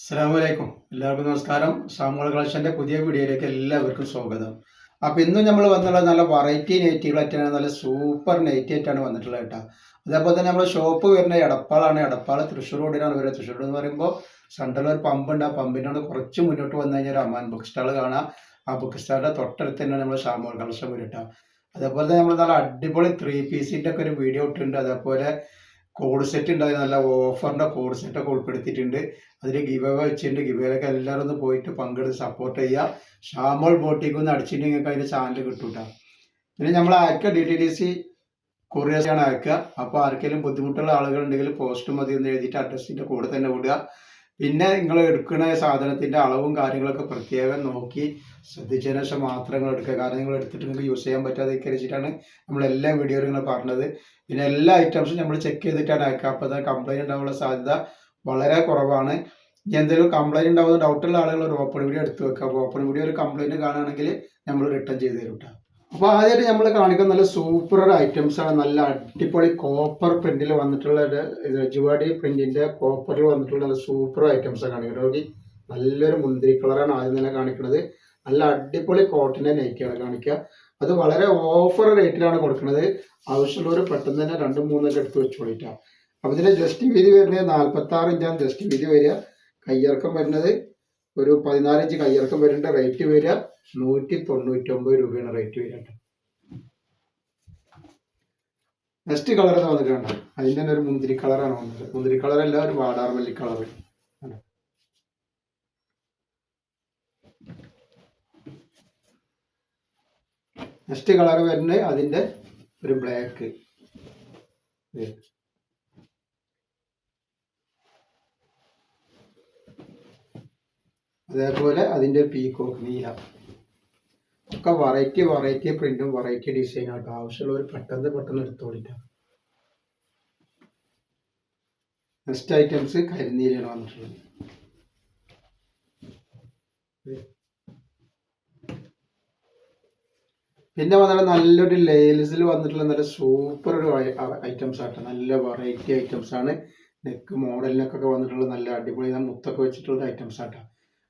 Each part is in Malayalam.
അസ്സലാമലൈക്കും. എല്ലാവർക്കും നമസ്കാരം. ഷാമുൽ കളക്ഷൻ്റെ പുതിയ വീഡിയോയിലേക്ക് എല്ലാവർക്കും സ്വാഗതം. അപ്പോൾ ഇന്നും നമ്മൾ വന്നുള്ള നല്ല വെറൈറ്റി നൈറ്റികളായിട്ടാണ്, നല്ല സൂപ്പർ നൈറ്റി ആയിട്ടാണ് വന്നിട്ടുള്ളത് കേട്ടോ. അതേപോലെ തന്നെ നമ്മുടെ ഷോപ്പ് വരുന്ന എടപ്പാളാണ്. എടപ്പാൾ തൃശ്ശൂർ റോഡിനാണ് വരുന്നത്. തൃശ്ശൂർ എന്ന് പറയുമ്പോൾ സെൻട്രൽ ഒരു പമ്പുണ്ട്. ആ പമ്പിനോട് കുറച്ച് മുന്നോട്ട് വന്നു കഴിഞ്ഞാൽ ഒരു അമ്മാൻ ബുക്ക് സ്റ്റാൾ കാണാം. ആ ബുക്ക് സ്റ്റാളിൻ്റെ തൊട്ടടുത്ത് തന്നെയാണ് നമ്മൾ ഷാമുൽ കളക്ഷൻ വരും കേട്ടോ. അതേപോലെ തന്നെ നമ്മൾ നല്ല അടിപൊളി 3 പീസിൻ്റെ ഒക്കെ ഒരു വീഡിയോ ഇട്ടിട്ടുണ്ട്. അതേപോലെ കോഡ് സെറ്റ് ഉണ്ട്. നല്ല ഓഫറിൻ്റെ കോഡ് സെറ്റൊക്കെ ഉൾപ്പെടുത്തിയിട്ടുണ്ട്. അതിൽ ഗിവ് അവേ വെച്ചിട്ടുണ്ട്. ഗിവ് അവേയിലൊക്കെ എല്ലാവരും ഒന്ന് പോയിട്ട് പങ്കെടുത്ത് സപ്പോർട്ട് ചെയ്യുക. ഷാമോൾ ബോട്ടിക്ക് ഒന്ന് അടിച്ചിട്ടുണ്ടെങ്കിൽ നിങ്ങൾക്ക് അതിൻ്റെ ചാനൽ കിട്ടും കേട്ടോ. പിന്നെ നമ്മൾ അയക്കുക DTDC കൊറിയേഴ്സാണ് അയക്കുക. അപ്പോൾ ആർക്കെങ്കിലും ബുദ്ധിമുട്ടുള്ള ആളുകളുണ്ടെങ്കിൽ പോസ്റ്റ് മതി എന്ന് എഴുതിയിട്ട് അഡ്രസ്സിൻ്റെ കൂടെ തന്നെ വിടുക. പിന്നെ നിങ്ങൾ എടുക്കുന്ന സാധനത്തിൻ്റെ അളവും കാര്യങ്ങളൊക്കെ പ്രത്യേകം നോക്കി ശ്രദ്ധിച്ചതിന് ശേഷം മാത്രം നിങ്ങൾ എടുക്കുക. കാരണം നിങ്ങൾ എടുത്തിട്ട് നിങ്ങൾക്ക് യൂസ് ചെയ്യാൻ പറ്റാതെ വെച്ചിട്ടാണ് നമ്മളെല്ലാ വീഡിയോയിലും നിങ്ങൾ പറഞ്ഞത്. പിന്നെ എല്ലാ ഐറ്റംസും നമ്മൾ ചെക്ക് ചെയ്തിട്ടാണ് അയക്കുക. അപ്പോൾ അത് കംപ്ലൈൻറ്റ് ഉണ്ടാകാനുള്ള സാധ്യത വളരെ കുറവാണ്. ഇനി എന്തെങ്കിലും കംപ്ലൈൻറ്റ് ഉണ്ടാകുന്ന ഡൗട്ടുള്ള ആളുകൾ ഒരു ഓപ്പൺ വീഡിയോ എടുത്ത് വെക്കുക. അപ്പോൾ ഓപ്പൺ വീഡിയോ ഒരു കംപ്ലൈൻറ്റ് കാണുകയാണെങ്കിൽ നമ്മൾ റിട്ടേൺ ചെയ്ത് തരും കേട്ടോ. അപ്പോൾ ആദ്യമായിട്ട് നമ്മൾ കാണിക്കുന്ന നല്ല സൂപ്പർ ഐറ്റംസ് ആണ്. നല്ല അടിപൊളി കോപ്പർ പ്രിന്റിൽ വന്നിട്ടുള്ള രജുവാടി പ്രിന്റിന്റെ കോപ്പറിൽ വന്നിട്ടുള്ള നല്ല സൂപ്പർ ഐറ്റംസ് ആണ് കാണിക്കുന്നത്. നല്ലൊരു മുന്തിരി കളറാണ് ആദ്യം തന്നെ കാണിക്കുന്നത്. നല്ല അടിപൊളി കോട്ടന്റെ നൈറ്റിയാണ് കാണിക്കുക. അത് വളരെ ഓഫർ റേറ്റിലാണ് കൊടുക്കുന്നത്. ആവശ്യമുള്ളവർ പെട്ടെന്ന് തന്നെ 2-3 എടുത്ത് വെച്ചോളിട്ടാണ്. അപ്പോൾ ഇതിന്റെ ജസ്റ്റ് വീതി വരുന്നത് 46 ഇഞ്ചാണ് ജസ്റ്റ് വീതി വരിക. കയ്യിറക്കം വരുന്നത് ഒരു 14 ഇഞ്ച് കയ്യിറക്കം വരുന്നുണ്ട്. റേറ്റ് വരിക 199 രൂപയാണ് റേറ്റ് വരിക. നെക്സ്റ്റ് കളർ വന്നിട്ടുണ്ട്. അതിൻ്റെ തന്നെ ഒരു മുന്തിരി കളറാണ് വന്നത്. മുന്തിരി കളറല്ല, ഒരു വാടാർമല്ലി കളർ. നെക്സ്റ്റ് കളർ വരുന്നത് അതിൻ്റെ ഒരു ബ്ലാക്ക്. അതേപോലെ അതിൻ്റെ പീക്കോക്ക് നീല. ഒക്കെ വെറൈറ്റി പ്രിന്റും വെറൈറ്റി ഡിസൈനായിട്ട് ആവശ്യമുള്ളവർ പെട്ടെന്ന് എടുത്തോളിട്ടാണ്. നെക്സ്റ്റ് ഐറ്റംസ് കരിനീലയാണ് വന്നിട്ടുള്ളത്. പിന്നെ വന്നിട്ട് നല്ലൊരു ലേസിൽ വന്നിട്ടുള്ള നല്ല സൂപ്പർ ഒരു ഐറ്റംസ് ആട്ടോ. നല്ല വെറൈറ്റി ഐറ്റംസ് ആണ്. നെക്ക് മോഡലിനൊക്കെ വന്നിട്ടുള്ള നല്ല അടിപൊളി മുത്തൊക്കെ വെച്ചിട്ടുള്ള ഐറ്റംസ് ആട്ടോ.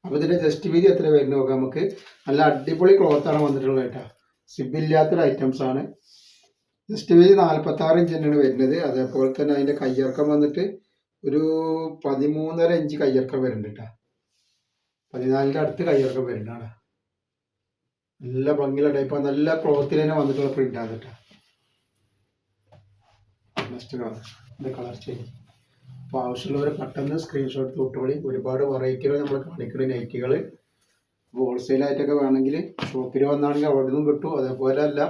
അപ്പോൾ ഇതിൻ്റെ ജസ്റ്റ് വീതി എത്ര വരുന്നത് നോക്കാം നമുക്ക്. നല്ല അടിപൊളി ക്ലോത്താണ് വന്നിട്ടുള്ളത് കേട്ടോ. സിബില്ലാത്തൊരു ഐറ്റംസ് ആണ്. ജസ്റ്റ് വീതി 46 ഇഞ്ച് തന്നെയാണ് വരുന്നത്. അതേപോലെ തന്നെ അതിൻ്റെ കയ്യിറക്കം വന്നിട്ട് ഒരു 13.5 ഇഞ്ച് കയ്യിറക്കം വരുന്നുണ്ട് കേട്ടോ. 14ൻ്റെ അടുത്ത് കയ്യിറക്കം വരുന്നതാണ്. നല്ല ഭംഗിയുള്ള ടൈപ്പ്, നല്ല ക്ലോത്തിൽ തന്നെ വന്നിട്ടുള്ള പ്രിൻ്റാണ് കേട്ടോ. Next colour change. അപ്പോൾ ആവശ്യമുള്ളവർ പെട്ടെന്ന് സ്ക്രീൻഷോട്ട് തൊട്ടോളി. ഒരുപാട് വെറൈറ്റികൾ നമ്മൾ കാണിക്കുന്ന നൈറ്റികൾ. ഹോൾസെയിലായിട്ടൊക്കെ വേണമെങ്കിൽ ഷോപ്പിൽ വന്നാണെങ്കിൽ അവിടെ നിന്നും കിട്ടും. അതേപോലെ അല്ല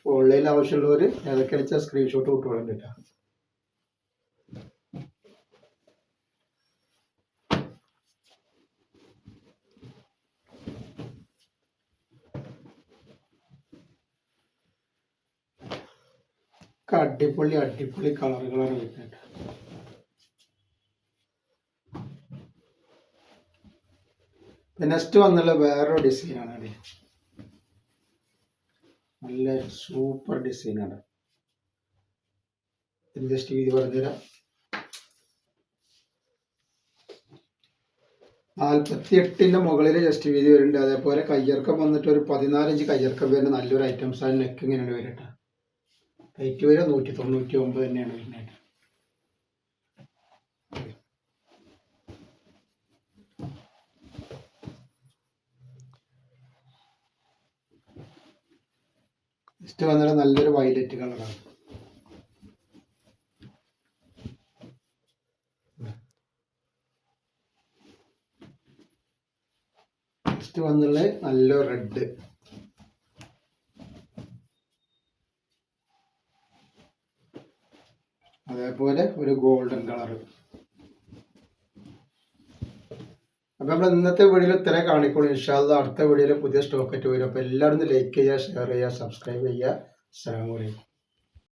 ഓൺലൈനിൽ ആവശ്യമുള്ളവർ ഏതൊക്കെ വെച്ചാൽ സ്ക്രീൻഷോട്ട് വിട്ടോളും കേട്ടോ. അടിപൊളി കളറുകളാണ് വരുന്നത്. നെക്സ്റ്റ് വന്നുള്ള വേറൊരു ഡിസൈനാണ്. അത് നല്ല സൂപ്പർ ഡിസൈനാണ്. ജസ്റ്റ് വീതി പറഞ്ഞുതരാം. 48ൻ്റെ മുകളിൽ ജസ്റ്റ് വീതി വരുന്നുണ്ട്. അതേപോലെ കയ്യിറക്കം വന്നിട്ട് ഒരു 14 ഇഞ്ച് കയ്യിറക്കം വരുന്ന നല്ലൊരു ഐറ്റംസ് ആണ്. നെക്ക് ഇങ്ങനെയാണ് വരട്ടെ. റേറ്റ് വരെ 199 തന്നെയാണ് വരുന്നത്. നെക്സ്റ്റ് വന്നിട്ട് നല്ലൊരു വയലറ്റ് കളറാണ്. നെക്സ്റ്റ് വന്നുള്ള നല്ല റെഡ്. അതേപോലെ ഒരു ഗോൾഡൻ കളർ. അപ്പോൾ നമ്മൾ ഇന്നത്തെ വീഡിയോയിൽ ഇത്ര കാണിക്കുള്ളൂ. ഇൻഷാ അല്ലാഹ് അടുത്ത വീഡിയോയിൽ പുതിയ സ്റ്റോക്ക് ആയിട്ട് വരും. അപ്പോൾ എല്ലാവരും ലൈക്ക് ചെയ്യുക, ഷെയർ ചെയ്യുക, സബ്സ്ക്രൈബ് ചെയ്യുക. അസ്സലാമു അലൈക്കും.